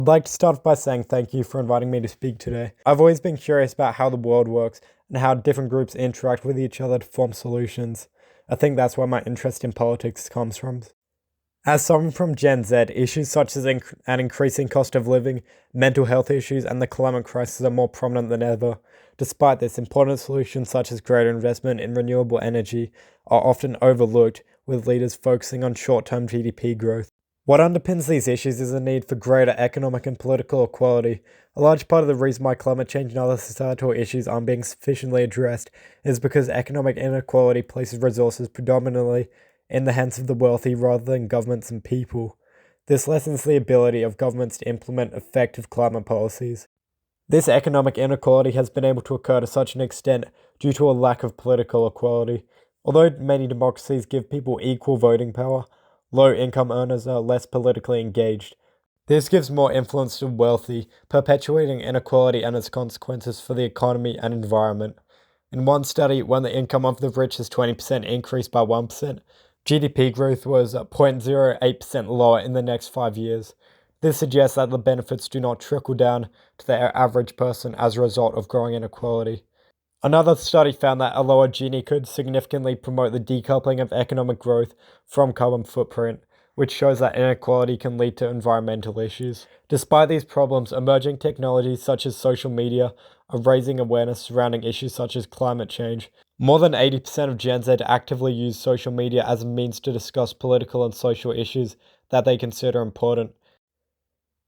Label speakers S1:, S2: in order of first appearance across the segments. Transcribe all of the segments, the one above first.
S1: I'd like to start off by saying thank you for inviting me to speak today. I've always been curious about how the world works and how different groups interact with each other to form solutions. I think that's where my interest in politics comes from. As someone from Gen Z, issues such as an increasing cost of living, mental health issues, and the climate crisis are more prominent than ever. Despite this, important solutions such as greater investment in renewable energy are often overlooked, with leaders focusing on short-term GDP growth. What underpins these issues is a need for greater economic and political equality. A large part of the reason why climate change and other societal issues aren't being sufficiently addressed is because economic inequality places resources predominantly in the hands of the wealthy rather than governments and people. This lessens the ability of governments to implement effective climate policies. This economic inequality has been able to occur to such an extent due to a lack of political equality. Although many democracies give people equal voting power, low-income earners are less politically engaged. This gives more influence to wealthy, perpetuating inequality and its consequences for the economy and environment. In one study, when the income of the rich is 20% increased by 1%, GDP growth was 0.08% lower in the next 5 years. This suggests that the benefits do not trickle down to the average person as a result of growing inequality. Another study found that a lower Gini could significantly promote the decoupling of economic growth from carbon footprint, which shows that inequality can lead to environmental issues. Despite these problems, emerging technologies such as social media are raising awareness surrounding issues such as climate change. More than 80% of Gen Z actively use social media as a means to discuss political and social issues that they consider important.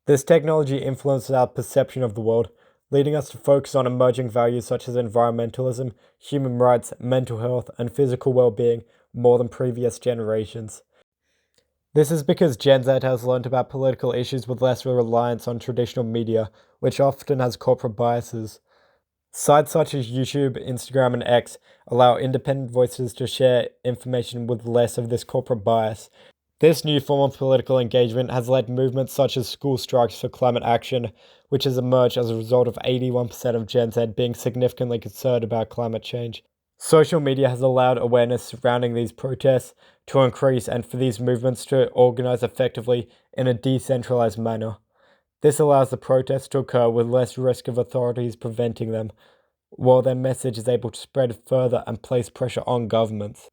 S1: This technology influences our perception of the world, leading us to focus on emerging values such as environmentalism, human rights, mental health, and physical well-being more than previous generations. This is because Gen Z has learned about political issues with less reliance on traditional media, which often has corporate biases. Sites such as YouTube, Instagram, and X allow independent voices to share information with less of this corporate bias. This new form of political engagement has led movements such as school strikes for climate action, which has emerged as a result of 81% of Gen Z being significantly concerned about climate change. Social media has allowed awareness surrounding these protests to increase and for these movements to organize effectively in a decentralized manner. This allows the protests to occur with less risk of authorities preventing them, while their message is able to spread further and place pressure on governments.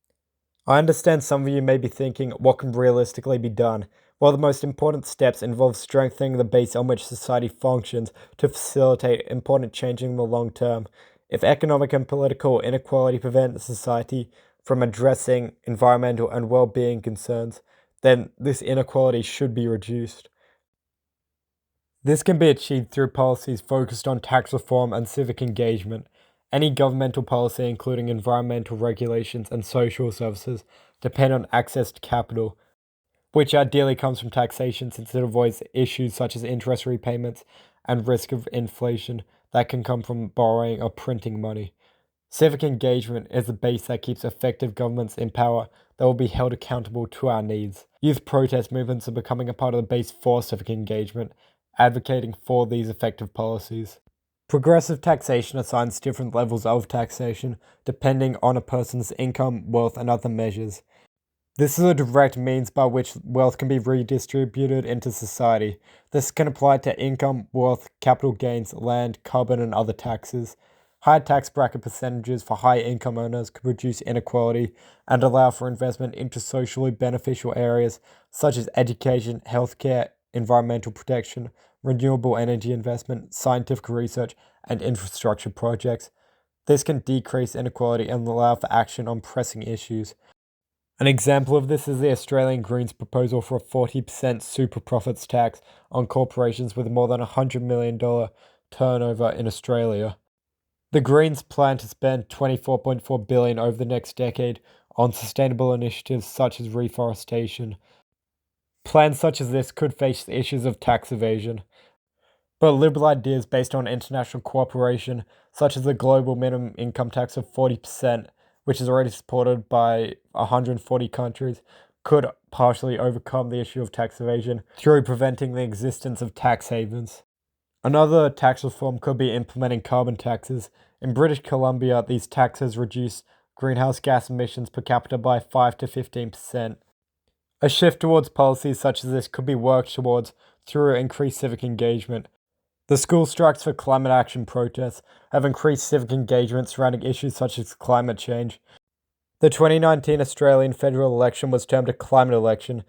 S1: I understand some of you may be thinking, what can realistically be done? Well, the most important steps involve strengthening the base on which society functions to facilitate important change in the long term. If economic and political inequality prevent society from addressing environmental and well-being concerns, then this inequality should be reduced. This can be achieved through policies focused on tax reform and civic engagement. Any governmental policy, including environmental regulations and social services, depend on access to capital, which ideally comes from taxation since it avoids issues such as interest repayments and risk of inflation that can come from borrowing or printing money. Civic engagement is the base that keeps effective governments in power that will be held accountable to our needs. Youth protest movements are becoming a part of the base for civic engagement, advocating for these effective policies. Progressive taxation assigns different levels of taxation depending on a person's income, wealth, and other measures. This is a direct means by which wealth can be redistributed into society. This can apply to income, wealth, capital gains, land, carbon, and other taxes. High tax bracket percentages for high income earners could reduce inequality and allow for investment into socially beneficial areas such as education, healthcare, environmental protection, renewable energy investment, scientific research, and infrastructure projects. This can decrease inequality and allow for action on pressing issues. An example of this is the Australian Greens proposal for a 40% super profits tax on corporations with more than $100 million turnover in Australia. The Greens plan to spend $24.4 billion over the next decade on sustainable initiatives such as reforestation. Plans such as this could face the issues of tax evasion. But liberal ideas based on international cooperation, such as the global minimum income tax of 40%, which is already supported by 140 countries, could partially overcome the issue of tax evasion through preventing the existence of tax havens. Another tax reform could be implementing carbon taxes. In British Columbia, these taxes reduce greenhouse gas emissions per capita by 5 to 15%. A shift towards policies such as this could be worked towards through increased civic engagement. The school strikes for climate action protests have increased civic engagement surrounding issues such as climate change. The 2019 Australian federal election was termed a climate election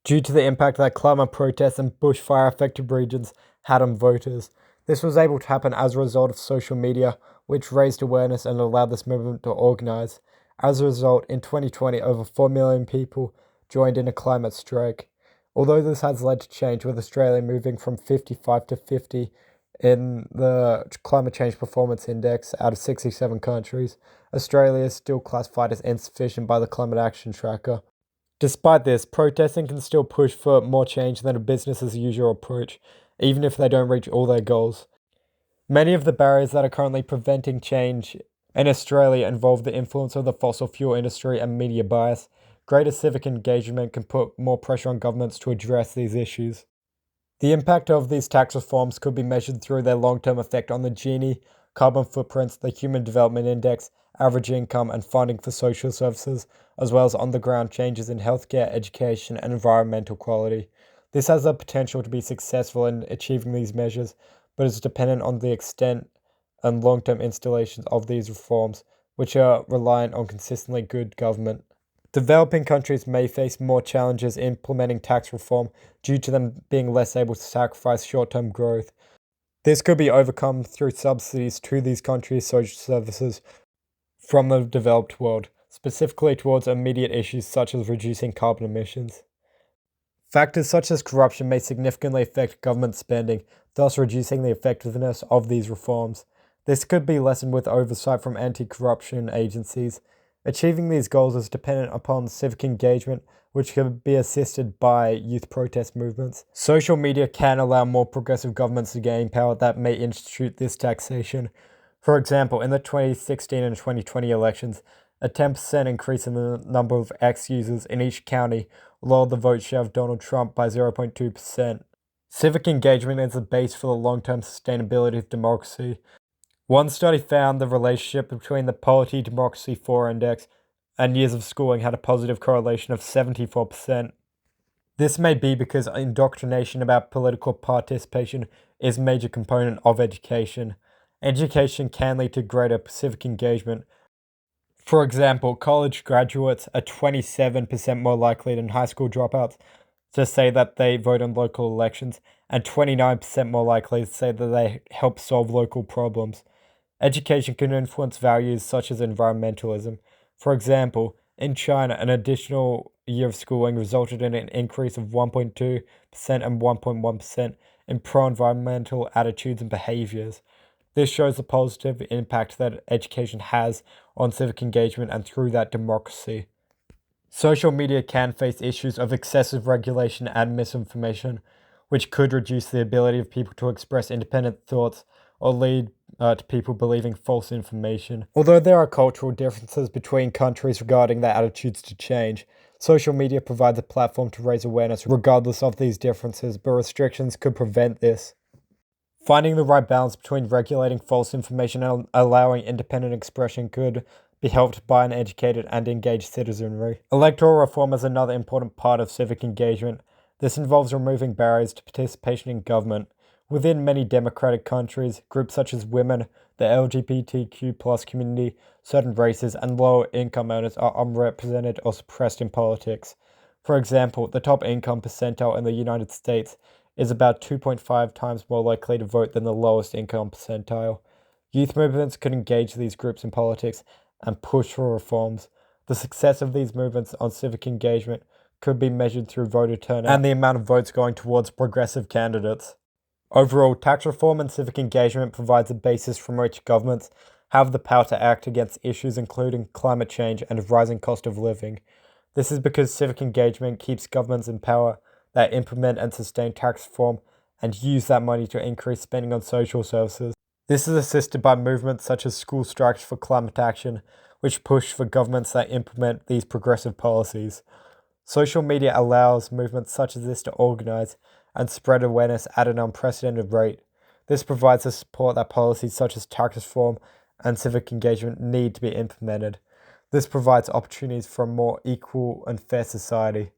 S1: due to the impact that climate protests and bushfire-affected regions had on voters. This was able to happen as a result of social media, which raised awareness and allowed this movement to organize. As a result, in 2020, over 4 million people joined in a climate strike. Although this has led to change, with Australia moving from 55 to 50 in the Climate Change Performance Index out of 67 countries, Australia is still classified as insufficient by the Climate Action Tracker. Despite this, protesting can still push for more change than a business-as-usual approach, even if they don't reach all their goals. Many of the barriers that are currently preventing change in Australia involve the influence of the fossil fuel industry and media bias. Greater civic engagement can put more pressure on governments to address these issues. The impact of these tax reforms could be measured through their long-term effect on the Gini, carbon footprints, the Human Development Index, average income, and funding for social services, as well as on-the-ground changes in healthcare, education, and environmental quality. This has the potential to be successful in achieving these measures, but is dependent on the extent and long-term installations of these reforms, which are reliant on consistently good government. Developing countries may face more challenges implementing tax reform due to them being less able to sacrifice short-term growth. This could be overcome through subsidies to these countries' social services from the developed world, specifically towards immediate issues such as reducing carbon emissions. Factors such as corruption may significantly affect government spending, thus reducing the effectiveness of these reforms. This could be lessened with oversight from anti-corruption agencies. Achieving these goals is dependent upon civic engagement, which can be assisted by youth protest movements. Social media can allow more progressive governments to gain power that may institute this taxation. For example, in the 2016 and 2020 elections, a 10% increase in the number of X users in each county lowered the vote share of Donald Trump by 0.2%. Civic engagement is the base for the long-term sustainability of democracy. One study found the relationship between the Polity Democracy 4 Index and years of schooling had a positive correlation of 74%. This may be because indoctrination about political participation is a major component of education. Education can lead to greater civic engagement. For example, college graduates are 27% more likely than high school dropouts to say that they vote in local elections, and 29% more likely to say that they help solve local problems. Education can influence values such as environmentalism. For example, in China, an additional year of schooling resulted in an increase of 1.2% and 1.1% in pro-environmental attitudes and behaviors. This shows the positive impact that education has on civic engagement and through that democracy. Social media can face issues of excessive regulation and misinformation, which could reduce the ability of people to express independent thoughts or lead to people believing false information. Although there are cultural differences between countries regarding their attitudes to change, social media provides a platform to raise awareness regardless of these differences, but restrictions could prevent this. Finding the right balance between regulating false information and allowing independent expression could be helped by an educated and engaged citizenry. Electoral reform is another important part of civic engagement. This involves removing barriers to participation in government. Within many democratic countries, groups such as women, the LGBTQ+ community, certain races, and lower income earners are unrepresented or suppressed in politics. For example, the top income percentile in the United States is about 2.5 times more likely to vote than the lowest income percentile. Youth movements could engage these groups in politics and push for reforms. The success of these movements on civic engagement could be measured through voter turnout and the amount of votes going towards progressive candidates. Overall, tax reform and civic engagement provides a basis from which governments have the power to act against issues including climate change and rising cost of living. This is because civic engagement keeps governments in power that implement and sustain tax reform and use that money to increase spending on social services. This is assisted by movements such as school strikes for climate action, which push for governments that implement these progressive policies. Social media allows movements such as this to organize and spread awareness at an unprecedented rate. This provides the support that policies such as tax reform and civic engagement need to be implemented. This provides opportunities for a more equal and fair society.